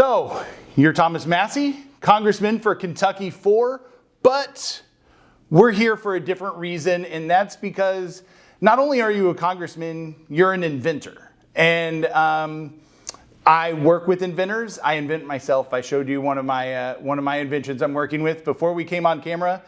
So, you're Thomas Massie, Congressman for Kentucky 4, but we're here for a different reason, and that's because not only are you a congressman, you're an inventor. And I work with inventors. I invent myself. I showed you one of my inventions I'm working with before we came on camera.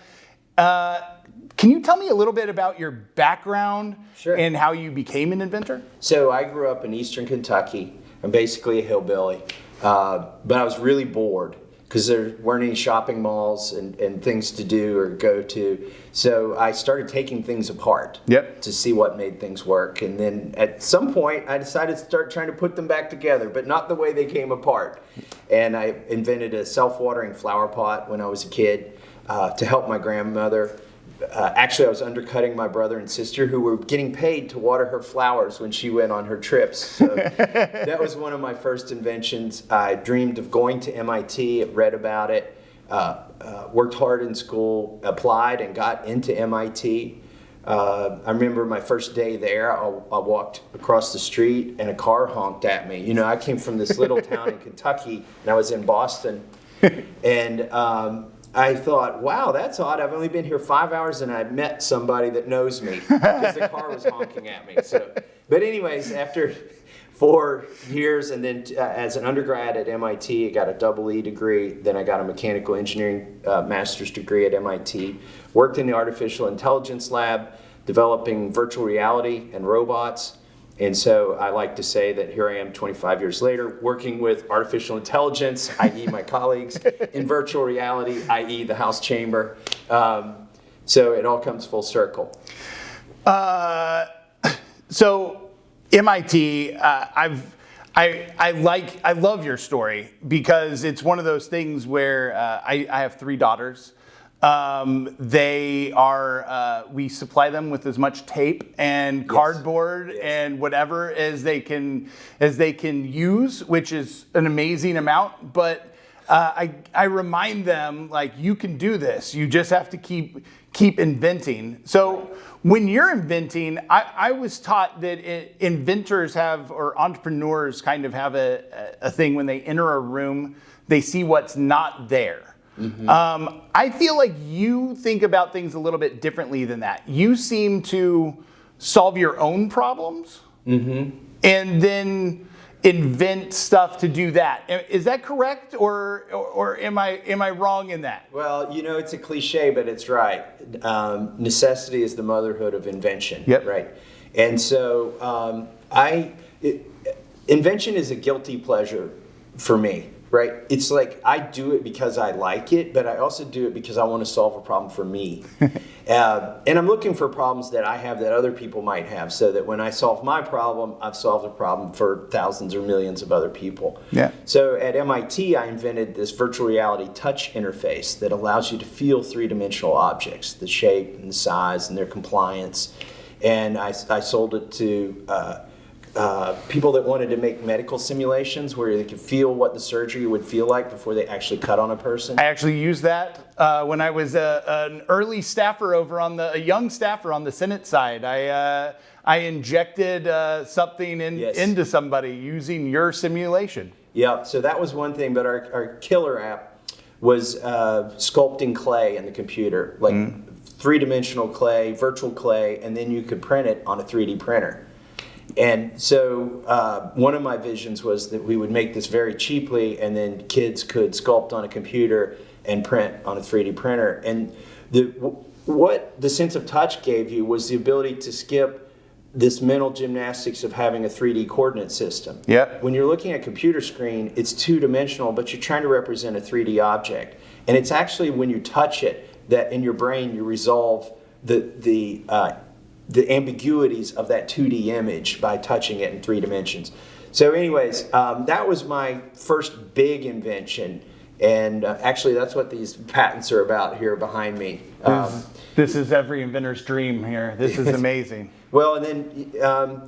Can you tell me a little bit about your background and how you became an inventor? So I grew up in eastern Kentucky. I'm basically a hillbilly, but I was really bored because there weren't any shopping malls and things to do or go to. So I started taking things apart to see what made things work. And then at some point, I decided to start trying to put them back together, but not the way they came apart. And I invented a self-watering flower pot when I was a kid to help my grandmother. Actually, I was undercutting my brother and sister who were getting paid to water her flowers when she went on her trips. So that was one of my first inventions. I dreamed of going to MIT, read about it, worked hard in school, applied and got into MIT. I remember my first day there, I walked across the street and a car honked at me. You know, I came from this little town in Kentucky and I was in Boston. And I thought, wow, that's odd. I've only been here 5 hours and I met somebody that knows me because the car was honking at me. So, but anyways, after 4 years and then as an undergrad at MIT, I got a double E degree. Then I got a mechanical engineering master's degree at MIT. Worked in the artificial intelligence lab, developing virtual reality and robots. And so I like to say that here I am 25 years later working with artificial intelligence, i.e. my colleagues, in virtual reality, i.e. the House chamber. So it all comes full circle. So MIT, I love your story because it's one of those things where I have 3 daughters. We supply them with as much tape and cardboard and whatever as they can use, which is an amazing amount. But I remind them, like, you can do this. You just have to keep inventing. So when you're inventing, I was taught that inventors or entrepreneurs kind of have a thing when they enter a room, they see what's not there. Mm-hmm. I feel like you think about things a little bit differently than that. You seem to solve your own problems and then invent stuff to do that. Is that correct, or am I wrong in that? Well, you know, it's a cliche, but it's right. Necessity is the motherhood of invention. Right. And so invention is a guilty pleasure for me. Right? It's like I do it because I like it, but I also do it because I want to solve a problem for me. And I'm looking for problems that I have that other people might have, so that when I solve my problem, I've solved a problem for thousands or millions of other people. Yeah. So at MIT, I invented this virtual reality touch interface that allows you to feel 3-dimensional objects, the shape and the size and their compliance. And I sold it to people that wanted to make medical simulations where they could feel what the surgery would feel like before they actually cut on a person. I actually used that when I was an early staffer a young staffer on the Senate side. I injected something into somebody using your simulation. Yeah, so that was one thing, but our killer app was sculpting clay in the computer, like 3-dimensional clay, virtual clay, and then you could print it on a 3D printer. And so one of my visions was that we would make this very cheaply, and then kids could sculpt on a computer and print on a 3D printer. And what the sense of touch gave you was the ability to skip this mental gymnastics of having a 3D coordinate system. Yeah. When you're looking at a computer screen, it's 2-dimensional, but you're trying to represent a 3D object. And it's actually when you touch it that in your brain you resolve the ambiguities of that 2D image by touching it in 3 dimensions. So anyways, that was my first big invention. And actually that's what these patents are about here behind me. This is every inventor's dream here. This is amazing. Well, and then,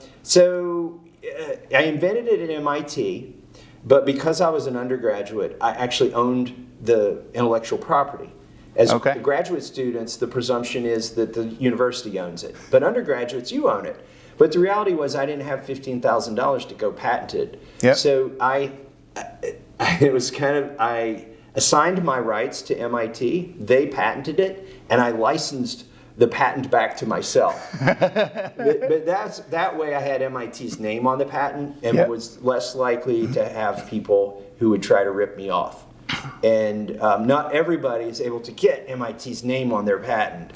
I invented it at MIT, but because I was an undergraduate, I actually owned the intellectual property. As graduate students, the presumption is that the university owns it. But undergraduates, you own it. But the reality was I didn't have $15,000 to go patent it. Yep. So I it was kind of, I assigned my rights to MIT, they patented it, and I licensed the patent back to myself. but that way I had MIT's name on the patent and was less likely to have people who would try to rip me off. And not everybody is able to get MIT's name on their patent.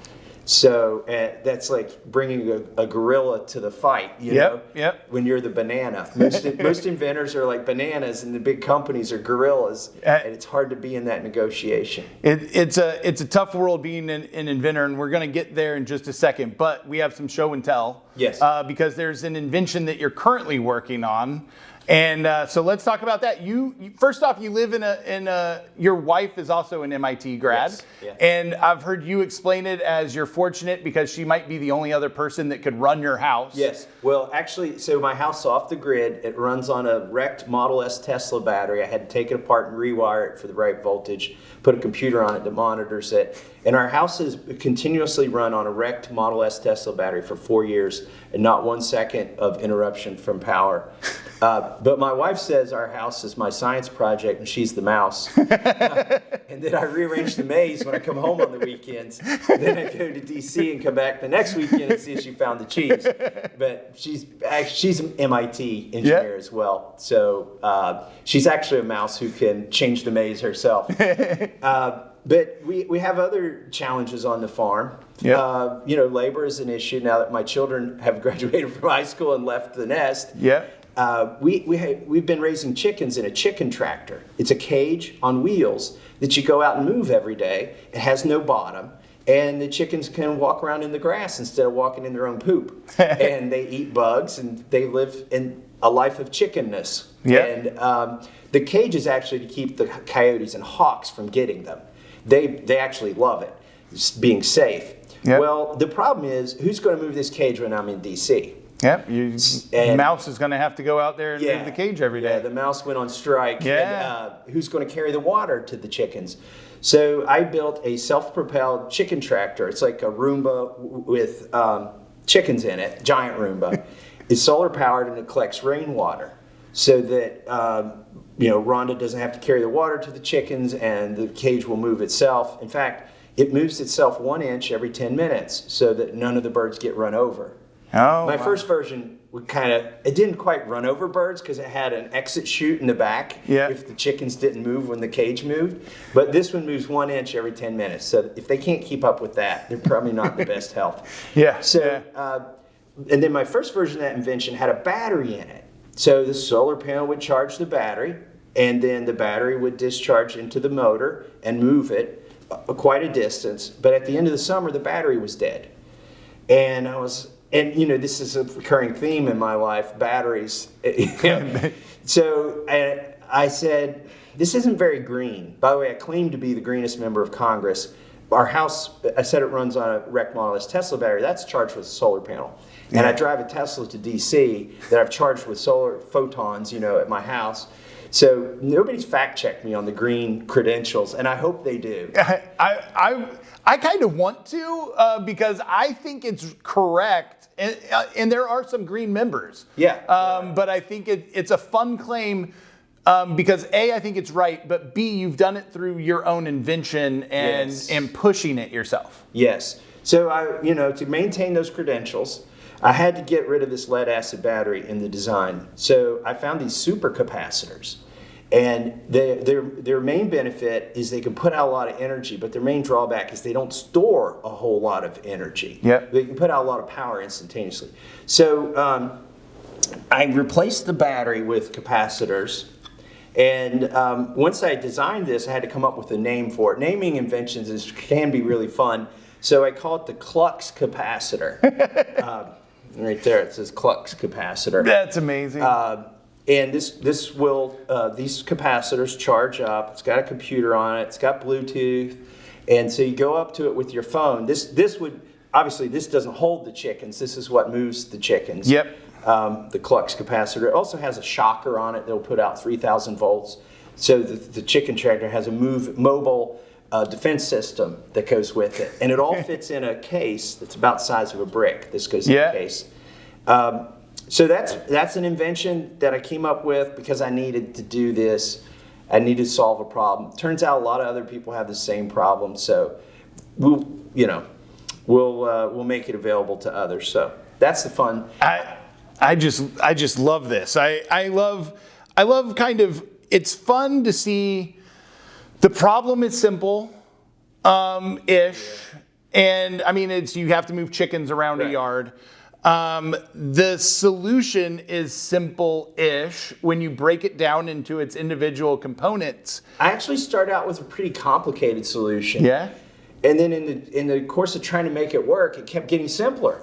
So that's like bringing a gorilla to the fight, you know, when you're the banana. Most inventors are like bananas and the big companies are gorillas, and it's hard to be in that negotiation. It's a tough world being an inventor, and we're going to get there in just a second, but we have some show and tell. Yes. Because there's an invention that you're currently working on. And so let's talk about that. You first off, you live in your wife is also an MIT grad. Yes. Yeah. And I've heard you explain it as you're fortunate because she might be the only other person that could run your house. Yes. Well, actually, so my house is off the grid. It runs on a wrecked Model S Tesla battery. I had to take it apart and rewire it for the right voltage, put a computer on it that monitors it. And our house has continuously run on a wrecked Model S Tesla battery for 4 years and not 1 second of interruption from power. But my wife says our house is my science project and she's the mouse. And then I rearrange the maze when I come home on the weekends. Then I go to DC and come back the next weekend and see if she found the cheese. But she's an MIT engineer as well. So she's actually a mouse who can change the maze herself. But we have other challenges on the farm. Yeah. Labor is an issue now that my children have graduated from high school and left the nest. Yeah. We've been raising chickens in a chicken tractor. It's a cage on wheels that you go out and move every day. It has no bottom, and the chickens can walk around in the grass instead of walking in their own poop. And they eat bugs, and they live in a life of chickenness. Yeah. And the cage is actually to keep the coyotes and hawks from getting them. They actually love it, being safe. Yep. Well, the problem is, who's going to move this cage when I'm in DC? Yep, the mouse is going to have to go out there and move the cage every day. Yeah, the mouse went on strike. Yeah. And, who's going to carry the water to the chickens? So I built a self-propelled chicken tractor. It's like a Roomba with chickens in it, giant Roomba. It's solar powered and it collects rainwater so that Rhonda doesn't have to carry the water to the chickens and the cage will move itself. In fact, it moves itself 1 inch every 10 minutes so that none of the birds get run over. Oh, My first version it didn't quite run over birds because it had an exit chute in the back if the chickens didn't move when the cage moved. But this one moves 1 inch every 10 minutes. So if they can't keep up with that, they're probably not in the best health. Yeah. So, and then my first version of that invention had a battery in it. So the solar panel would charge the battery, and then the battery would discharge into the motor and move it quite a distance. But at the end of the summer, the battery was dead. And this is a recurring theme in my life, batteries. So I said, this isn't very green. By the way, I claim to be the greenest member of Congress. Our house, I said it runs on a wrecked Model S Tesla battery. That's charged with a solar panel. And I drive a Tesla to DC that I've charged with solar photons, at my house. So nobody's fact-checked me on the green credentials, and I hope they do. I kind of want to because I think it's correct, and there are some green members. Yeah. But I think it's a fun claim because A, I think it's right, but B, you've done it through your own invention and pushing it yourself. Yes. So to maintain those credentials, I had to get rid of this lead acid battery in the design. So I found these super capacitors. And their main benefit is they can put out a lot of energy, but their main drawback is they don't store a whole lot of energy. Yep. They can put out a lot of power instantaneously. So I replaced the battery with capacitors. And once I designed this, I had to come up with a name for it. Naming inventions can be really fun. So I call it the Clucks capacitor. Right there, it says Clucks capacitor. That's amazing. And these capacitors charge up. It's got a computer on it. It's got Bluetooth, and so you go up to it with your phone. This doesn't hold the chickens. This is what moves the chickens. Yep. The Clucks capacitor. It also has a shocker on it that'll put out 3,000 volts. So the chicken tractor has a mobile defense system that goes with it, and it all fits in a case that's about the size of a brick. This goes in a case. So that's an invention that I came up with because I needed to do this. I needed to solve a problem. Turns out a lot of other people have the same problem, so we'll make it available to others. So that's the fun. I just love this. I love kind of, it's fun to see the problem is simple, ish. And I mean, it's, you have to move chickens around a yard. The solution is simple-ish when you break it down into its individual components. I actually started out with a pretty complicated solution. Yeah. And then in the course of trying to make it work, it kept getting simpler.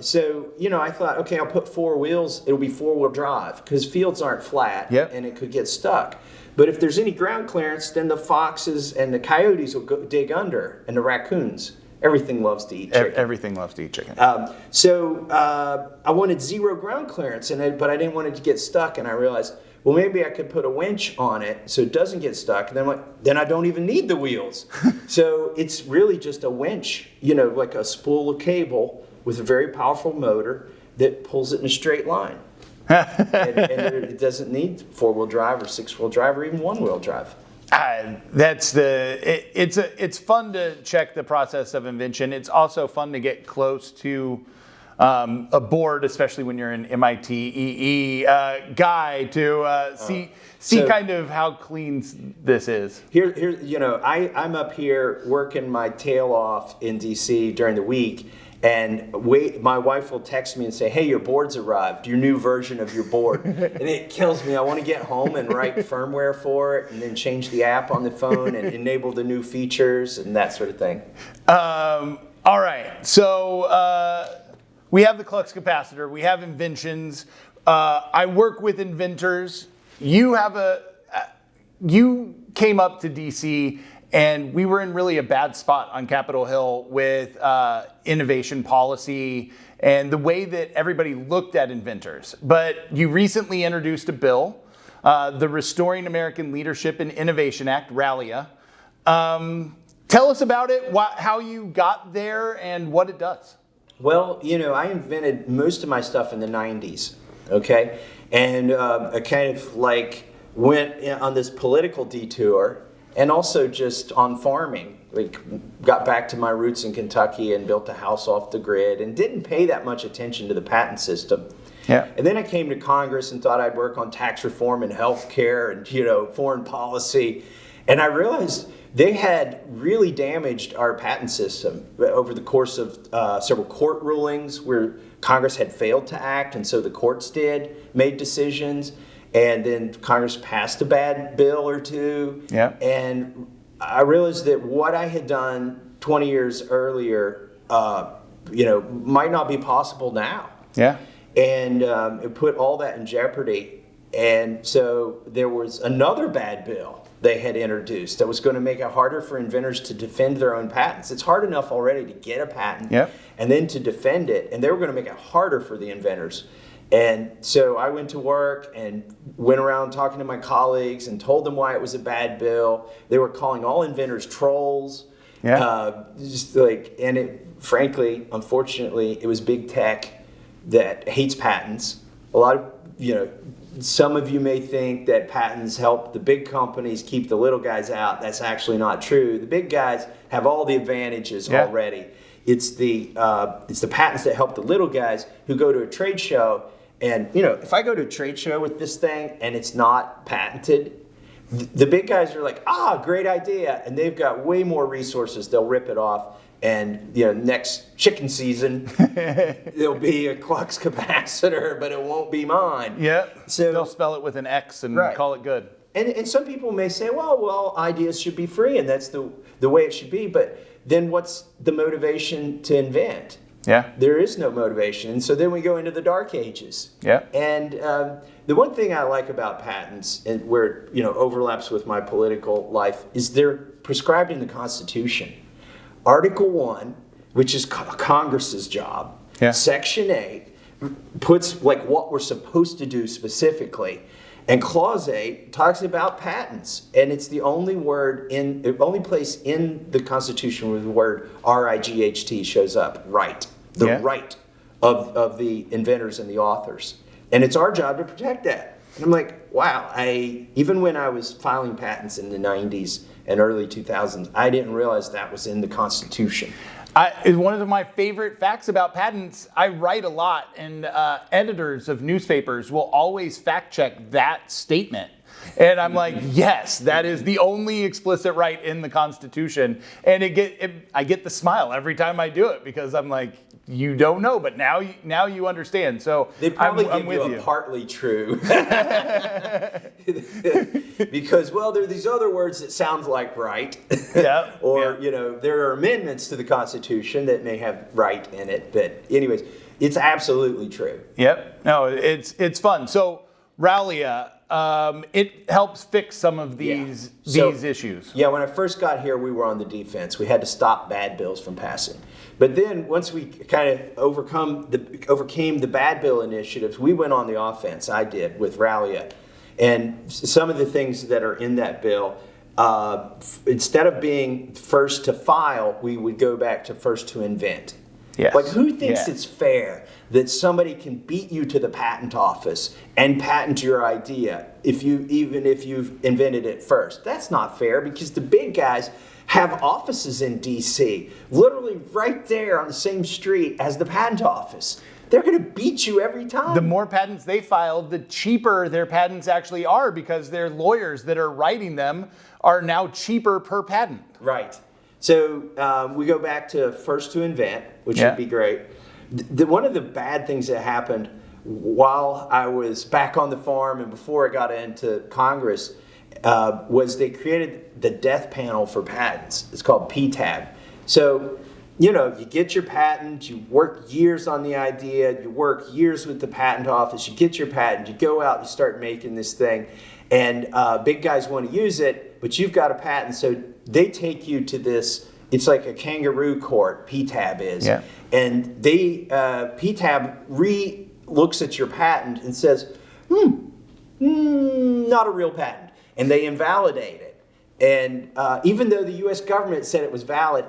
So, I thought, okay, I'll put 4 wheels. It'll be 4-wheel drive because fields aren't flat and it could get stuck. But if there's any ground clearance, then the foxes and the coyotes will dig under, and the raccoons. Everything loves to eat chicken. Everything loves to eat chicken. So I wanted 0 ground clearance, but I didn't want it to get stuck. And I realized, well, maybe I could put a winch on it so it doesn't get stuck. And then I don't even need the wheels. So it's really just a winch, like a spool of cable with a very powerful motor that pulls it in a straight line. and it doesn't need 4-wheel drive or 6-wheel drive or even 1-wheel drive. It's fun to check the process of invention. It's also fun to get close to a board, especially when you're an MIT EE guy, to see kind of how clean this is. Here, I'm up here working my tail off in DC during the week. And my wife will text me and say, hey, your board's arrived, your new version of your board. And it kills me. I want to get home and write firmware for it and then change the app on the phone and enable the new features and that sort of thing. All right. So we have the Clucks capacitor. We have inventions. I work with inventors. You came up to DC. And we were in really a bad spot on Capitol Hill with innovation policy and the way that everybody looked at inventors. But you recently introduced a bill, the Restoring American Leadership and Innovation Act, RALIA. Tell us about it, how you got there, and what it does. Well, I invented most of my stuff in the 90s, okay? And I kind of went on this political detour. And also just on farming, got back to my roots in Kentucky and built a house off the grid and didn't pay that much attention to the patent system. Yeah. And then I came to Congress and thought I'd work on tax reform and health care and, foreign policy. And I realized they had really damaged our patent system over the course of several court rulings where Congress had failed to act, and so the courts made decisions. And then Congress passed a bad bill or two. Yeah. And I realized that what I had done 20 years earlier, might not be possible now. Yeah. And it put all that in jeopardy. And so there was another bad bill they had introduced that was going to make it harder for inventors to defend their own patents. It's hard enough already to get a patent and then to defend it. And they were going to make it harder for the inventors. And so I went to work and went around talking to my colleagues and told them why it was a bad bill. They were calling all inventors trolls. Yeah. Frankly, unfortunately, it was big tech that hates patents. A lot of, some of you may think that patents help the big companies keep the little guys out. That's actually not true. The big guys have all the advantages already. It's the patents that help the little guys who go to a trade show. And, if I go to a trade show with this thing and it's not patented, the big guys are like, great idea. And they've got way more resources. They'll rip it off. And, next chicken season, there'll be a Clucks capacitor, but it won't be mine. Yeah. So they'll spell it with an X and call it good. And some people may say, well, ideas should be free, and that's the way it should be. But then what's the motivation to invent? Yeah. There is no motivation. And so then we go into the dark ages. Yeah. And the one thing I like about patents, and where it overlaps with my political life, is they're prescribed in the Constitution. Article 1, which is Congress's job, Section 8 puts what we're supposed to do specifically. And Clause 8 talks about patents, and it's the only place in the Constitution where the word R-I-G-H-T shows up, right. The right of the inventors and the authors. And it's our job to protect that. And I'm like, wow, even when I was filing patents in the 90s and early 2000s, I didn't realize that was in the Constitution. One of my favorite facts about patents, I write a lot, and editors of newspapers will always fact check that statement. And I'm like, yes, that is the only explicit right in the Constitution. And I get the smile every time I do it, because I'm like, you don't know, but now you understand. So they probably I'm give with you a partly true. Because, well, there are these other words that sound like right. Yeah. Or, there are amendments to the Constitution that may have right in it. But anyways, it's absolutely true. Yep. No, it's fun. So Rallia, it helps fix some of these issues. Yeah, when I first got here, we were on the defense. We had to stop bad bills from passing. But then once we kind of overcame the bad bill initiatives, we went on the offense. I did with Rallia. And some of the things that are in that bill, instead of being first to file, we would go back to first to invent. Yes. Like, who thinks it's fair that somebody can beat you to the patent office and patent your idea even if you've invented it first? That's not fair, because the big guys have offices in D.C., literally right there on the same street as the patent office. They're going to beat you every time. The more patents they file, the cheaper their patents actually are, because their lawyers that are writing them are now cheaper per patent. Right. So we go back to first to invent, which would be great. One of the bad things that happened while I was back on the farm and before I got into Congress was they created the death panel for patents. It's called PTAB. So, you get your patent, you work years on the idea, you work years with the patent office, you get your patent, you go out, you start making this thing, and big guys want to use it, but you've got a patent, so they take you to this, it's like a kangaroo court, PTAB is, and they, PTAB re-looks at your patent and says, not a real patent, and they invalidate it. And even though the U.S. government said it was valid,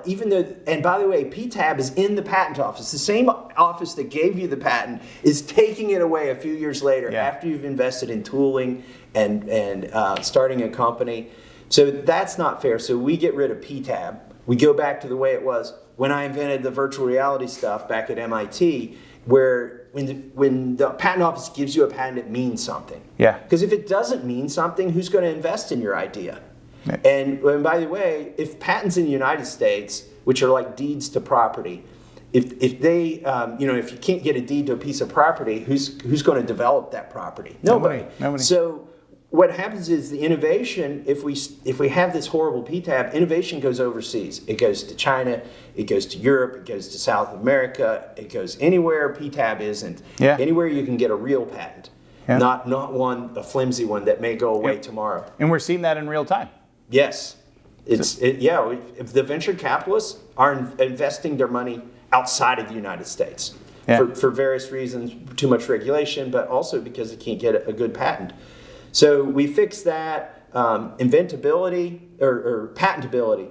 and by the way, PTAB is in the patent office. The same office that gave you the patent is taking it away a few years later after you've invested in tooling and starting a company. So that's not fair. So we get rid of PTAB. We go back to the way it was when I invented the virtual reality stuff back at MIT, where when the patent office gives you a patent, it means something. Yeah. Because if it doesn't mean something, who's going to invest in your idea? And by the way, if patents in the United States, which are like deeds to property, if they, if you can't get a deed to a piece of property, who's going to develop that property? Nobody. So what happens is the innovation, if we have this horrible PTAB, innovation goes overseas. It goes to China, it goes to Europe, it goes to South America, it goes anywhere PTAB isn't. Yeah. Anywhere you can get a real patent, not a flimsy one that may go away tomorrow. And we're seeing that in real time. Yes. If the venture capitalists are investing their money outside of the United States for various reasons, too much regulation, but also because they can't get a good patent. So we fixed that. Inventability or patentability.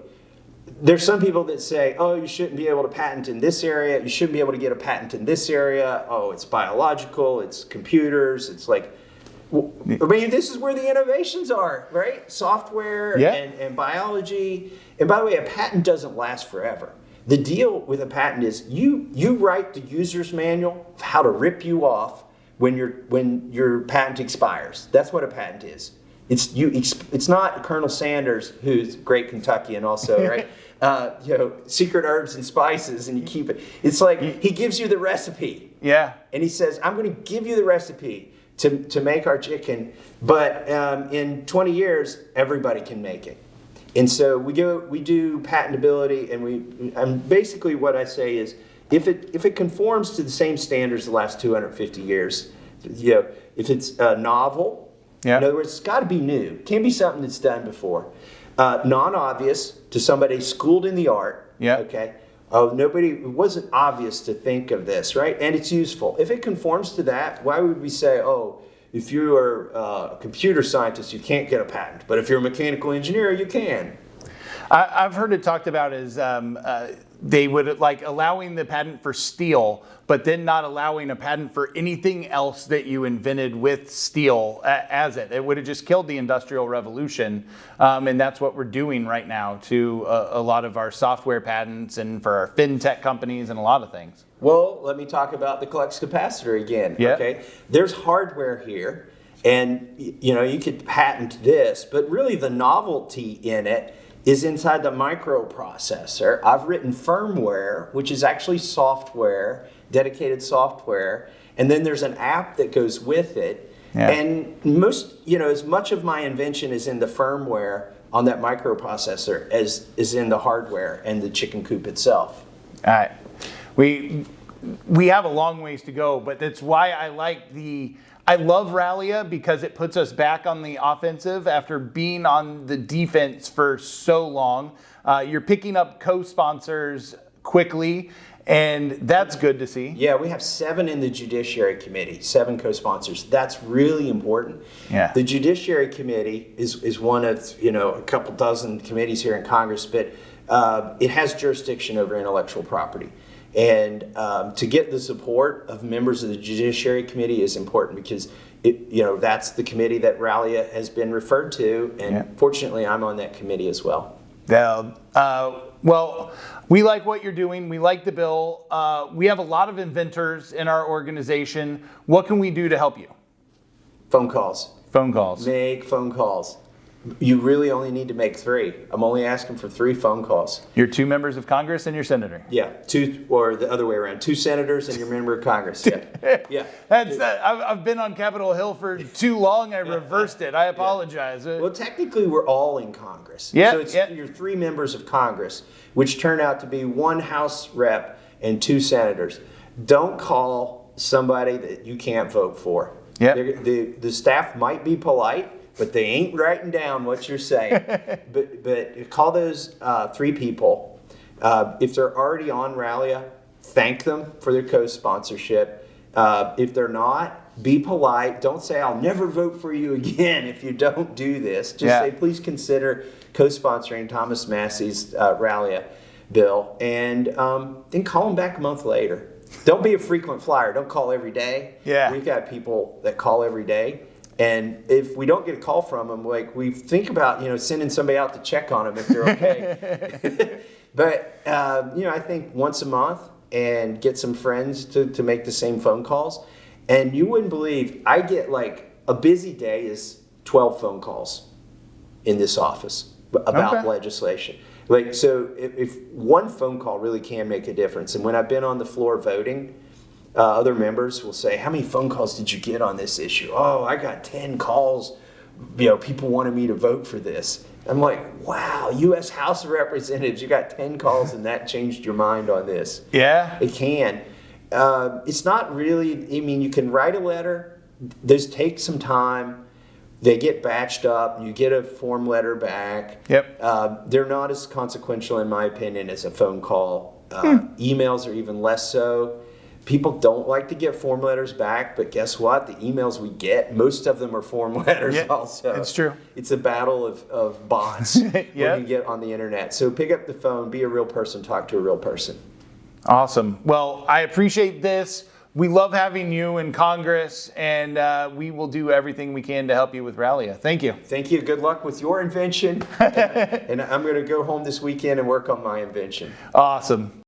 There's some people that say, oh, you shouldn't be able to patent in this area. You shouldn't be able to get a patent in this area. Oh, it's biological. It's computers. It's like, I mean, this is where the innovations are, right? Software and biology. And by the way, a patent doesn't last forever. The deal with a patent is you write the user's manual of how to rip you off when your patent expires. That's what a patent is. It's not Colonel Sanders, who's great Kentuckian also, right? Secret herbs and spices, and you keep it. It's like he gives you the recipe. Yeah. And he says, I'm going to give you the recipe to make our chicken, but in 20 years, everybody can make it. And so we do patentability, and basically what I say is, if it conforms to the same standards the last 250 years, if it's novel, in other words, it's got to be new. It can't be something that's done before. Non-obvious to somebody schooled in the art. Yeah. Okay. It wasn't obvious to think of this, right? And it's useful. If it conforms to that, why would we say, if you are a computer scientist, you can't get a patent, but if you're a mechanical engineer, you can? I've heard it talked about as they would like allowing the patent for steel, but then not allowing a patent for anything else that you invented with steel as it. It would have just killed the Industrial Revolution, and that's what we're doing right now to a lot of our software patents and for our fintech companies and a lot of things. Well, let me talk about the Clucks capacitor again. Yeah. Okay, there's hardware here, and you could patent this, but really the novelty in it is inside the microprocessor. I've written firmware, which is actually software, dedicated software, and then there's an app that goes with it. Yeah. And most, as much of my invention is in the firmware on that microprocessor as is in the hardware and the chicken coop itself. All right. We have a long ways to go, but that's why I love Rallia, because it puts us back on the offensive after being on the defense for so long. You're picking up co-sponsors quickly, and that's good to see. Yeah, we have 7 in the Judiciary Committee, 7 co-sponsors. That's really important. Yeah. The Judiciary Committee is one of a couple dozen committees here in Congress, but it has jurisdiction over intellectual property. And to get the support of members of the Judiciary Committee is important because that's the committee that Rallia has been referred to, and fortunately I'm on that committee as well. Well, we like what you're doing. We like the bill. We have a lot of inventors in our organization. What can we do to help you? Phone calls. Phone calls. Make phone calls. You really only need to make 3. I'm only asking for 3 phone calls. You're 2 members of Congress and your senator. Yeah, 2, or the other way around. 2 senators and your member of Congress. Yeah, yeah. I've been on Capitol Hill for too long. I reversed it. I apologize. Well, technically, we're all in Congress. Yeah. So it's your 3 members of Congress, which turn out to be 1 House rep and 2 senators. Don't call somebody that you can't vote for. Yeah. The staff might be polite, but they ain't writing down what you're saying. but call those 3 people. If they're already on Rallia, thank them for their co-sponsorship. If they're not, be polite. Don't say, I'll never vote for you again if you don't do this. Just say, please consider co-sponsoring Thomas Massie's Rallia bill. And then call them back a month later. Don't be a frequent flyer. Don't call every day. Yeah. We've got people that call every day. And if we don't get a call from them, we think about, sending somebody out to check on them if they're okay. But, I think once a month and get some friends to make the same phone calls. And you wouldn't believe, I get a busy day is 12 phone calls in this office about legislation. So if one phone call really can make a difference. And when I've been on the floor voting, other members will say, how many phone calls did you get on this issue? Oh, I got 10 calls. People wanted me to vote for this. I'm like, wow, U.S. House of Representatives, you got 10 calls and that changed your mind on this. Yeah. It can. It's not really, you can write a letter. Those take some time. They get batched up. You get a form letter back. Yep. They're not as consequential, in my opinion, as a phone call. Emails are even less so. People don't like to get form letters back, but guess what? The emails we get, most of them are form letters also. It's true. It's a battle of bots when you get on the internet. So pick up the phone, be a real person, talk to a real person. Awesome. Well, I appreciate this. We love having you in Congress, and we will do everything we can to help you with Rallia. Thank you. Thank you. Good luck with your invention. And I'm going to go home this weekend and work on my invention. Awesome.